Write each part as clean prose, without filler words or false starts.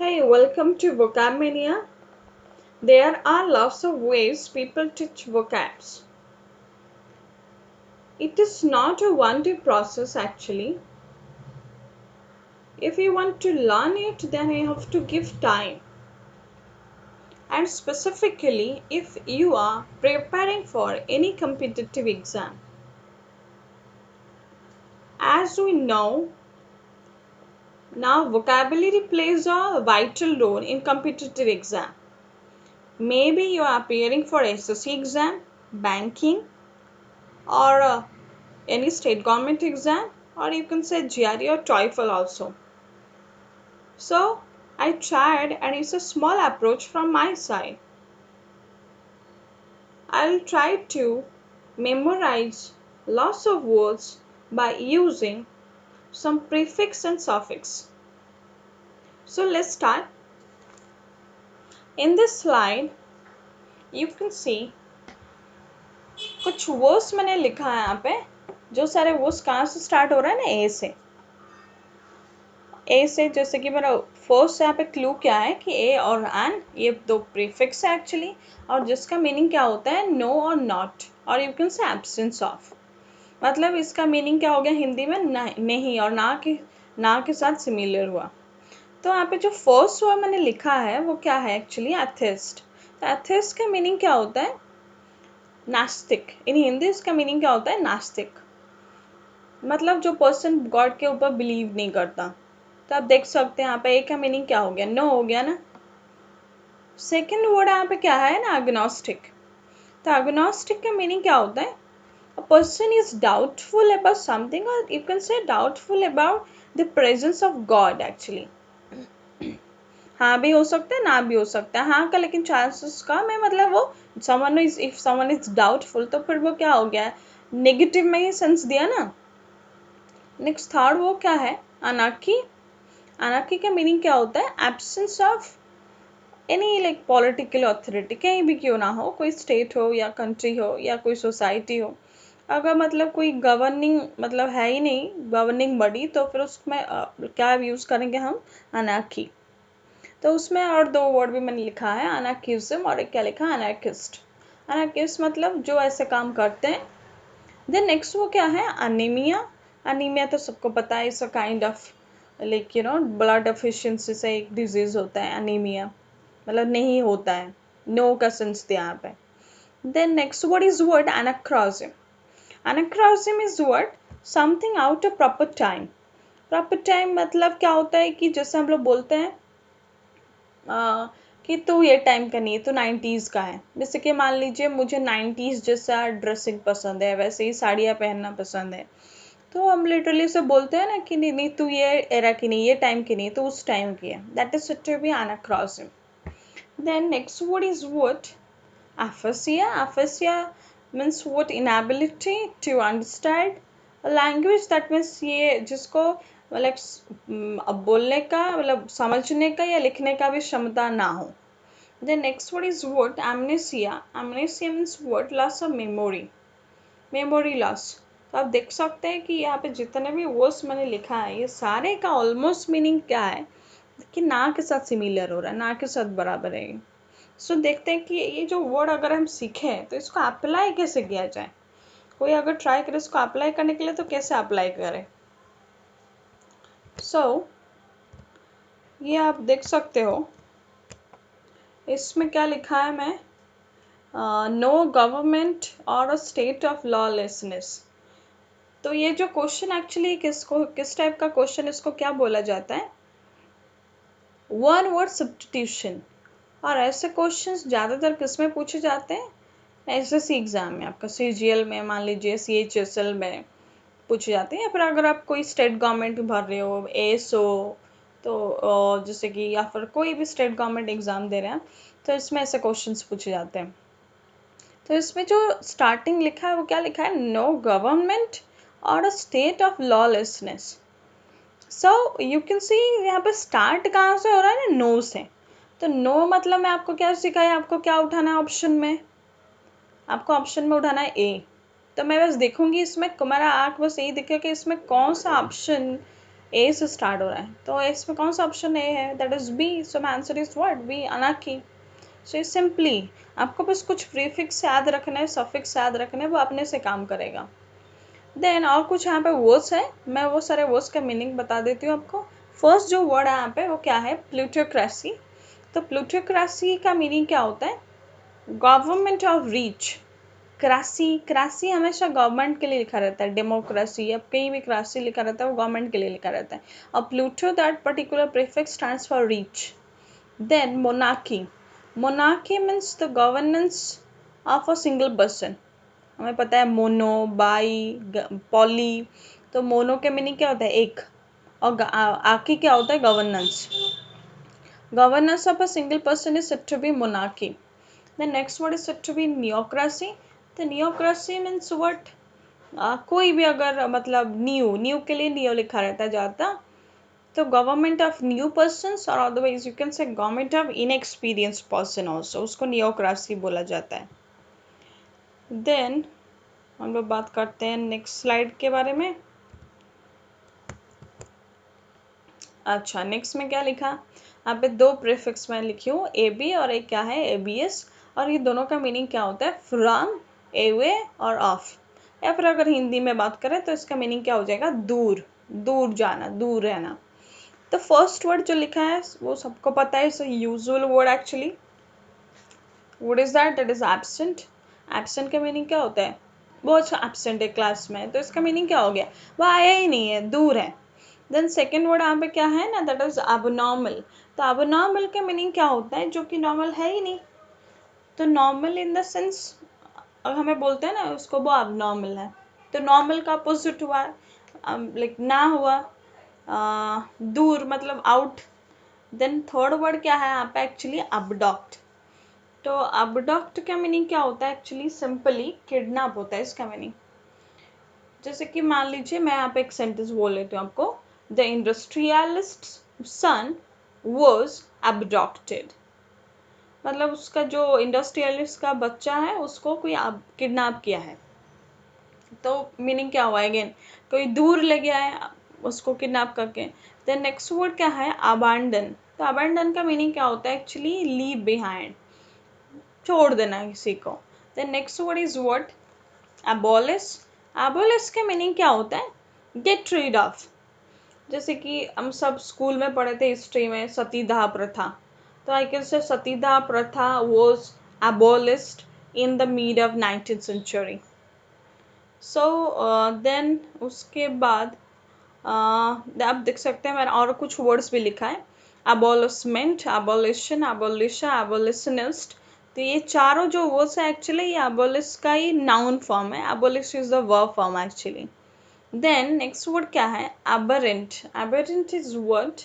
Hey, welcome to Vocabmania. There are lots of ways people teach vocabs. It is not a one-day process actually. If you want to learn it, then you have to give time. And specifically, if you are preparing for any competitive exam. As we know, now vocabulary plays a vital role in competitive exam. Maybe you are preparing for SSC exam, banking, or any state government exam, or you can say GRE or TOEFL also. So I tried, and it's a small approach from my side. I'll try to memorize lots of words by using some prefix and suffix. So let's start. In this slide you can see कुछ words मैंने लिखा है यहाँ पे. जो सारे words कहाँ से स्टार्ट हो रहा है ना, ए से. ए से जैसे कि मेरा फर्स्ट यहाँ पे क्लू क्या है कि ए और एन ये दो प्रीफिक्स है एक्चुअली, और जिसका मीनिंग क्या होता है नो और नॉट, और यू कैन से एब्सेंस ऑफ. मतलब इसका मीनिंग क्या हो गया हिंदी में, नहीं और ना के साथ सिमिलर हुआ. तो यहाँ पे जो फर्स्ट वर्ड मैंने लिखा है वो क्या है एक्चुअली, एथिस्ट. तो एथिस्ट का मीनिंग क्या होता है, नास्तिक. इन हिंदी इसका मीनिंग क्या होता है, नास्तिक. मतलब जो पर्सन गॉड के ऊपर बिलीव नहीं करता. तो आप देख सकते हैं यहाँ पे ए का मीनिंग क्या हो गया, नो हो गया ना. सेकेंड वर्ड यहाँ पे क्या है ना, एग्नोस्टिक. तो एग्नोस्टिक का मीनिंग क्या होता है, a person is doubtful about something, और you can say doubtful about the presence of God actually. हाँ भी हो सकता है, ना भी हो सकता है. हाँ का लेकिन चांसेस कम है. मतलब वो someone is, if someone is doubtful तो फिर वो क्या हो गया, नेगेटिव में ही सेंस दिया ना. नेक्स्ट थर्ड वो क्या है, अनार्की. अनार्की का मीनिंग क्या होता है, absence of any like political authority. कहीं भी क्यों ना हो, कोई स्टेट हो या कंट्री हो या कोई सोसाइटी हो, अगर मतलब कोई गवर्निंग मतलब है ही नहीं गवर्निंग बॉडी, तो फिर उसमें क्या यूज़ करेंगे हम, अनार्की. तो उसमें और दो वर्ड भी मैंने लिखा है, अनार्किज्म और एक क्या लिखा है, अनार्किस्ट. अनार्किस्ट मतलब जो ऐसे काम करते हैं. देन नेक्स्ट वो क्या है, अनीमिया. अनीमिया तो सबको पता है, it's a kind of like blood deficiency से एक डिजीज होता है अनीमिया. मतलब नहीं होता है, नो का सेंस दिया यहाँ पे. Then next word is word anachronism. Anachronism is word something out of proper time. Proper time मतलब क्या होता है कि जैसे हम लोग बोलते हैं कि तू ये टाइम का नहीं है, तू 90s का है. जैसे कि मान लीजिए मुझे 90s जैसा ड्रेसिंग पसंद है, वैसे ही साड़ियाँ पहनना पसंद है. तो हम लिटरली से बोलते हैं ना कि नहीं नहीं तू ये एरा की नहीं, ये टाइम की नहीं, तो उस टाइम की है. That is said to be anachronism. Then next word is word aphasia. Aphasia means what, inability to understand a language. that means ये जिसको मतलब अब बोलने का मतलब समझने का या लिखने का भी क्षमता ना हो. The next word is word amnesia. Amnesia means word loss of memory. Memory loss. तो आप देख सकते हैं कि यहाँ पे जितने भी वर्ड्स मैंने लिखा है ये सारे का ऑलमोस्ट मीनिंग क्या है कि ना के साथ सिमिलर हो रहा है, ना के साथ बराबर है. सो देखते हैं कि ये जो वर्ड अगर हम सीखें तो इसको अप्लाई कैसे किया जाए. कोई अगर ट्राई करे इसको अप्लाई करने के लिए तो कैसे अप्लाई करें. सो ये आप देख सकते हो, इसमें क्या लिखा है, मैं नो गवर्नमेंट और अ स्टेट ऑफ लॉलेसनेस. तो ये जो क्वेश्चन एक्चुअली किस टाइप का क्वेश्चन, इसको क्या बोला जाता है, वन वर्ड सब्स्टिट्यूशन. और ऐसे क्वेश्चंस ज़्यादातर किस में पूछे जाते हैं, एसएससी एग्ज़ाम में, आपका सीजीएल में, मान लीजिए सीएचएसएल में पूछे जाते हैं, या फिर अगर आप कोई स्टेट गवर्नमेंट भर रहे हो, एएसओ, तो जैसे कि या फिर कोई भी स्टेट गवर्नमेंट एग्ज़ाम दे रहे हैं तो इसमें ऐसे क्वेश्चंस पूछे जाते हैं. तो इसमें जो स्टार्टिंग लिखा है वो क्या लिखा है, नो गवर्नमेंट और a state of lawlessness. So you can see यहाँ पे स्टार्ट कहाँ से हो रहा है ना, नो से. तो नो मतलब मैं आपको क्या सिखाया, आपको क्या उठाना है ऑप्शन में, आपको ऑप्शन में उठाना है ए. तो मैं बस देखूंगी इसमें, मेरा आँख बस यही दिखे कि इसमें कौन सा ऑप्शन ए से स्टार्ट हो रहा है, तो इसमें कौन सा ऑप्शन ए है, that is B. So my answer is what, B, अनाकी. सो सिंपली आपको बस कुछ प्रीफिक्स याद रखना है, सफिक्स याद रखना है, वो अपने से काम करेगा. देन और कुछ यहाँ पे वर्ड्स है, मैं वो सारे वर्ड्स का मीनिंग बता देती हूँ आपको. फर्स्ट जो वर्ड है यहाँ पे वो क्या है, प्लूटोक्रेसी. तो प्लूटोक्रेसी का मीनिंग क्या होता है, गवर्नमेंट ऑफ रीच. क्रासी, क्रासी हमेशा गवर्नमेंट के लिए लिखा रहता है, डेमोक्रेसी या कहीं भी क्रासी लिखा रहता है वो गवर्नमेंट के लिए लिखा रहता है. और Pluto, that particular prefix stands for reach. Then monarchy. Monarchy means the governance of a single person. हमें पता है मोनो, बाई, पॉली. तो मोनो के मीनिंग क्या होता है, एक. और आकी क्या होता है, governance. Governance of a single person is said to be monarchy. The next word is said to be neocracy. The neocracy means what? कोई भी अगर मतलब न्यू, न्यू के लिए न्यू लिखा रहता है ज़्यादा, तो गवर्नमेंट ऑफ न्यू पर्सन्स और अदरवाइज यू कैन से government of inexperience person also, उसको नियोक्रासी बोला जाता है. देन हम लोग बात करते हैं नेक्स्ट स्लाइड के बारे में. अच्छा, नेक्स्ट में क्या लिखा, यहाँ पे दो प्रीफिक्स मैं लिखी हूँ, ए बी और एक क्या है, ए बी एस. और ये दोनों का मीनिंग क्या होता है, फ्रॉम, एवे और ऑफ. या फिर अगर हिंदी में बात करें तो इसका मीनिंग क्या हो जाएगा, दूर, दूर जाना, दूर रहना. तो फर्स्ट वर्ड जो लिखा है वो सबको पता है, it's usual word actually. What is that, that is absent. Absent का मीनिंग क्या होता है, वो अच्छा एब्सेंट है क्लास में, तो इसका मीनिंग क्या हो गया, वो आया ही नहीं है, दूर है. देन सेकेंड वर्ड यहाँ पे क्या है ना, दैट इज abnormal. तो abnormal का मीनिंग क्या होता है, जो कि नॉर्मल है ही नहीं. तो नॉर्मल इन द सेंस अगर हमें बोलते हैं ना उसको वो abnormal है, तो नॉर्मल का अपोजिट हुआ, लाइक ना हुआ, दूर मतलब आउट. देन थर्ड वर्ड क्या है यहाँ पे एक्चुअली, abduct. तो abduct का मीनिंग क्या होता है एक्चुअली, सिंपली किडनैप होता है इसका मीनिंग. जैसे कि मान लीजिए मैं यहाँ पे एक सेंटेंस बोल लेती हूँ आपको, the industrialist son was abducted. मतलब उसका जो इंडस्ट्रियलिस्ट का बच्चा है उसको कोई किडनैप किया है. तो मीनिंग क्या हुआ अगेन, कोई दूर ले गया है उसको किडनैप करके. देन नेक्स्ट वर्ड क्या है, अबैंडन. तो अबैंडन का मीनिंग क्या होता है एक्चुअली, लीव बिहाइंड, छोड़ देना किसी को. Then next word is what, abolish. abolish का मीनिंग क्या होता है, गेट रीड ऑफ. जैसे कि हम सब स्कूल में पढ़े थे हिस्ट्री में सतीदाह प्रथा. तो आई कैन से सतीदाह प्रथा was abolished in the mid of 19th century. So then उसके बाद आप देख सकते हैं मैंने और कुछ वर्ड्स भी लिखा है, अबॉलिशमेंट, अबॉलिशन, अबॉलिशर, अबॉलिशनिस्ट. तो ये चारों जो वर्ड्स है एक्चुअली ये अबॉलिश का ही नाउन फॉर्म है, abolish is the verb form actually. Then next word क्या है, aberrant. aberrant इज वर्ड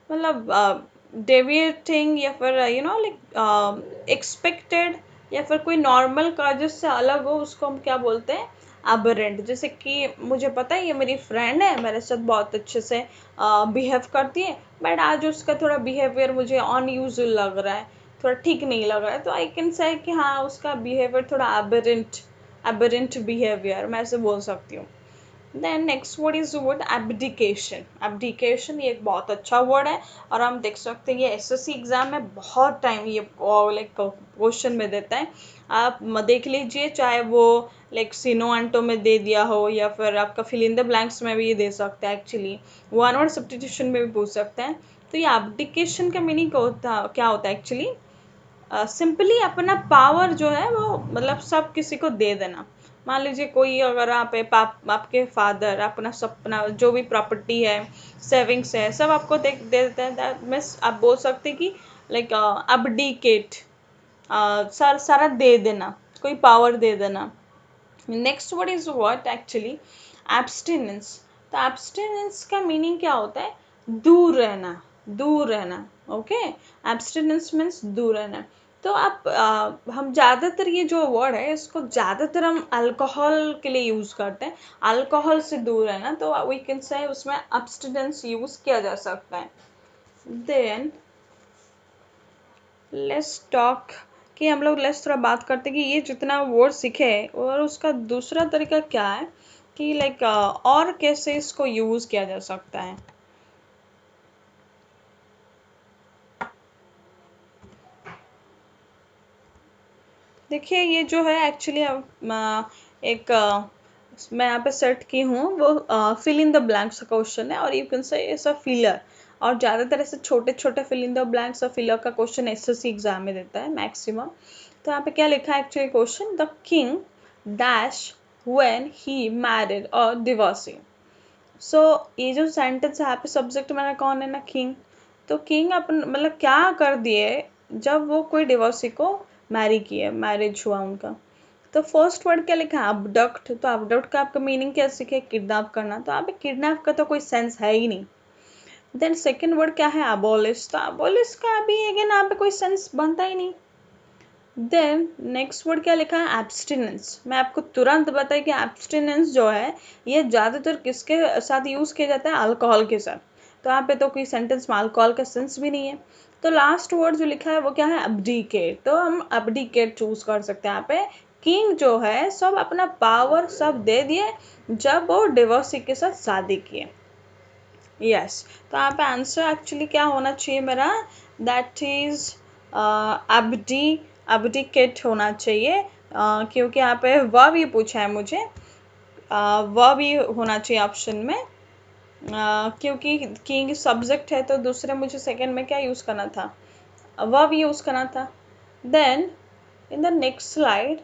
मतलब डेविएटिंग या फिर यू नो लाइक एक्सपेक्टेड या फिर कोई नॉर्मल का जिससे अलग हो उसको हम क्या बोलते हैं, aberrant. जैसे कि मुझे पता है ये मेरी फ्रेंड है, मेरे साथ बहुत अच्छे से बिहेव करती है, बट आज उसका थोड़ा बिहेवियर मुझे अनयूजुअल लग रहा है, थोड़ा ठीक नहीं लग रहा है. तो आई कैन से कि हाँ उसका बिहेवियर थोड़ा aberrant, aberrant बिहेवियर मैं ऐसे बोल सकती हूँ. Then next word is word abdication. Abdication ये एक बहुत अच्छा वर्ड है और हम देख सकते हैं ये एसएससी एग्जाम में बहुत टाइम ये लाइक क्वेश्चन में देता है. आप देख लीजिए, चाहे वो लाइक सिनो एंटो में दे दिया हो या फिर आपका फिल इन द ब्लैंक्स में भी ये दे सकता है एक्चुअली, वन वर्ड सब्स्टिट्यूशन में भी पूछ सकते हैं. तो ये एब्डिकेशन का मीनिंग क्या होता है एक्चुअली, सिंपली अपना पावर जो है वो मतलब सब किसी को दे देना. मान लीजिए कोई अगर आप आपके फादर अपना सपना जो भी प्रॉपर्टी है, सेविंग्स है, सब आपको दे देते हैं, दैट मीन्स आप बोल सकते हैं कि लाइक अबडिकेट, सारा दे देना, कोई पावर दे देना. Next word is what actually, abstinence. तो एब्स्टिनेंस का मीनिंग क्या होता है, दूर रहना, दूर रहना. ओके, एब्स्टिनेंस मीन्स दूर रहना. तो आप हम ज़्यादातर ये जो वर्ड है इसको ज़्यादातर हम अल्कोहल के लिए यूज़ करते हैं, अल्कोहल से दूर रहना. तो वी कैन से उसमें एब्स्टिनेंस यूज़ किया जा सकता है. देन लेट्स टॉक कि हम लोग लेट्स थोड़ा बात करते हैं कि ये जितना वर्ड सीखे और उसका दूसरा तरीका क्या है. कि लाइक और कैसे इसको यूज किया जा सकता है। देखिए ये जो है एक्चुअली एक मैं यहाँ पे सेट की हूँ, वो फिल इन द ब्लैंक्स का क्वेश्चन है, और यू कैन से इट्स अ फिलर। और ज़्यादातर ऐसे छोटे छोटे फिल इन द ब्लैंक्स और फिलर का क्वेश्चन एसएससी एग्जाम में देता है मैक्सिमम। तो यहाँ पे क्या लिखा है actually question, the king dash when he married और डिवोर्सिंग। सो ये जो सेंटेंस है यहाँ पे सब्जेक्ट मेरा कौन है ना, किंग। तो किंग अपन मतलब क्या कर दिए जब वो कोई डिवोर्सी को मैरी किए, मैरिज हुआ उनका। तो फर्स्ट वर्ड क्या लिखा है, अबडक्ट। तो अबडक्ट का आपका मीनिंग क्या सीखे, किडनैप करना। तो यहाँ पे किडनैप का तो कोई सेंस है ही नहीं। देन सेकेंड वर्ड क्या है, अबॉलिश। तो अबॉलिश का भी अगेन यहाँ पे कोई सेंस बनता ही नहीं। देन नेक्स्ट वर्ड क्या लिखा है, एब्सटिनेंस। मैं आपको तुरंत बताई कि एब्सटिनेंस जो है ये ज़्यादातर किसके साथ यूज़ किया जाता है, अल्कोहल के साथ। तो यहाँ पे तो कोई सेंटेंस में अल्कोहल का सेंस भी नहीं है। तो लास्ट वर्ड जो लिखा है वो क्या है, अब्डिकेट। तो हम अब्डिकेट चूज कर सकते हैं। यहाँ पे किंग जो है सब अपना पावर सब दे दिए जब वो डिवोर्सी के साथ शादी किए। यस तो यहाँ पे आंसर एक्चुअली क्या होना चाहिए मेरा, दैट इज अब्डिकेट होना चाहिए। क्योंकि यहाँ पे वह भी पूछा है मुझे, वह भी होना चाहिए ऑप्शन में। क्योंकि किंग सब्जेक्ट है तो दूसरे मुझे सेकंड में क्या यूज़ करना था, वह भी यूज़ करना था। Then in the next slide,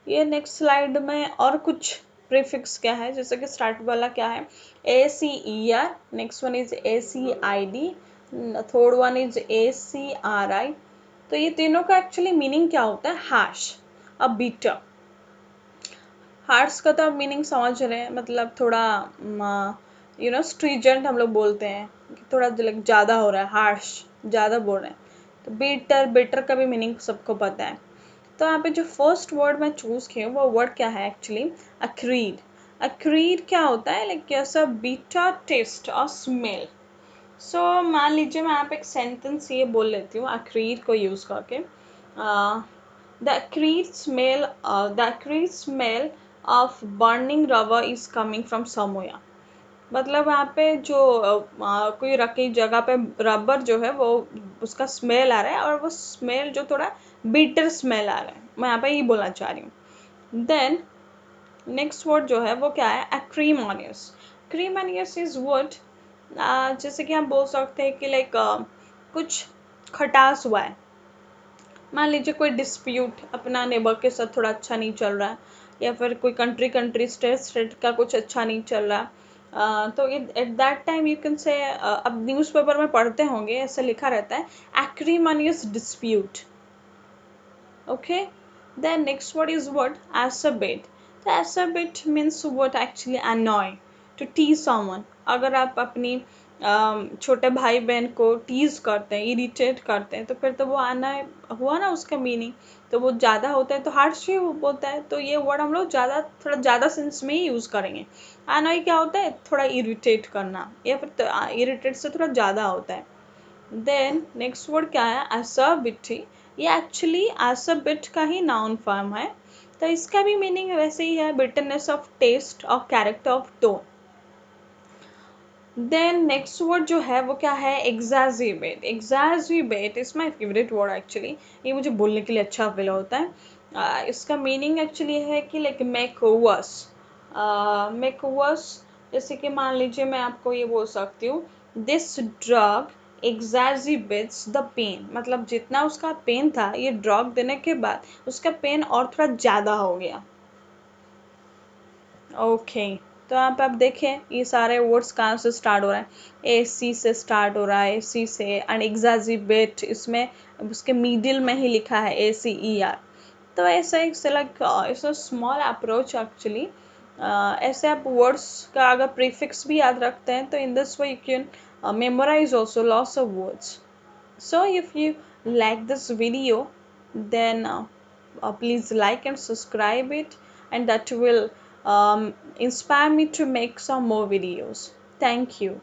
ये नेक्स्ट स्लाइड में और कुछ प्रीफिक्स क्या है, जैसे कि स्टार्ट वाला क्या है, A C E R, next one is A C I D, third one is A C R I. तो ये तीनों का एक्चुअली मीनिंग क्या होता है, हार्श, अ बीटर। हार्श का तो आप मीनिंग समझ रहे हैं, मतलब थोड़ा स्ट्रीजेंट हम लोग बोलते हैं कि थोड़ा ज़्यादा हो रहा है, हार्श ज़्यादा बोल रहे हैं। तो बीटर, बीटर का भी मीनिंग सबको पता है। तो यहाँ पे जो फर्स्ट वर्ड मैं चूज की हूँ वो वर्ड क्या है एक्चुअली, अक्रीड। अक्रीड क्या होता है, लाइक कैसा बीटा टेस्ट और स्मेल। सो मान लीजिए मैं यहाँ पे एक सेंटेंस ये बोल लेती हूँ अक्रीड को यूज करके, the acrid smell of burning rubber is coming from somewhere। मतलब वहाँ पे जो कोई रखी जगह पे रबर जो है वो उसका स्मेल आ रहा है, और वो स्मेल जो थोड़ा बीटर स्मेल आ रहा है, मैं यहाँ पे ये बोलना चाह रही हूँ। देन नेक्स्ट वर्ड जो है वो क्या है, एक्रीमोनियस। एक्रीमोनियस इज वर्ड, जैसे कि हम बोल सकते हैं कि लाइक कुछ खटास हुआ है। मान लीजिए कोई डिस्प्यूट अपना नेबर के साथ थोड़ा अच्छा नहीं चल रहा है, या फिर कोई कंट्री स्टेट स्टेट का कुछ अच्छा नहीं चल रहा। तो at that time you can से, अब न्यूज़पेपर में पढ़ते होंगे ऐसे लिखा रहता है, acrimonious dispute. Okay, then next word is word acerbate। तो acerbate means what actually annoy, to tease someone। अगर आप अपनी छोटे भाई बहन को टीज करते हैं, इरिटेट करते हैं, तो फिर तो वो आना हुआ ना उसका मीनिंग। तो वो ज़्यादा होता है तो हार्श ही होता है। तो ये वर्ड हम लोग थोड़ा ज़्यादा सेंस में ही यूज़ करेंगे। annoy क्या होता है, थोड़ा इरिटेट करना, या फिर इरिटेट से थोड़ा ज़्यादा होता है। देन नेक्स्ट वर्ड क्या है, acerbity। ये एक्चुअली acerbate का ही नाउन फॉर्म है। तो इसका भी मीनिंग वैसे ही है, bitterness ऑफ टेस्ट और character of tone. Then next word जो है वो क्या है, exacerbate. Exacerbate is my favourite word actually, ये मुझे बोलने के लिए अच्छा फील होता है। इसका मीनिंग एक्चुअली है कि like make worse, make worse. जैसे कि मान लीजिए मैं आपको ये बोल सकती हूँ, दिस ड्रग एग्जैजरबेट्स द पेन। मतलब जितना उसका पेन था, ये ड्रग देने के बाद उसका पेन और थोड़ा ज़्यादा हो गया। ओके, तो आप देखें ये सारे वर्ड्स कहाँ से स्टार्ट हो रहा है, ए सी से स्टार्ट हो रहा है, ए सी से, एंड एग्जैजरबेट इसमें उसके मिडिल में ही लिखा है ACER। तो ऐसा एक सेलेक्ट, ऐसा स्मॉल अप्रोच एक्चुअली। ऐसे आप वर्ड्स का अगर प्रीफिक्स भी याद रखते हैं तो in this way you can memorize also lots of words. So if you like this video, then please like and subscribe it, and that will inspire me to make some more videos. Thank you.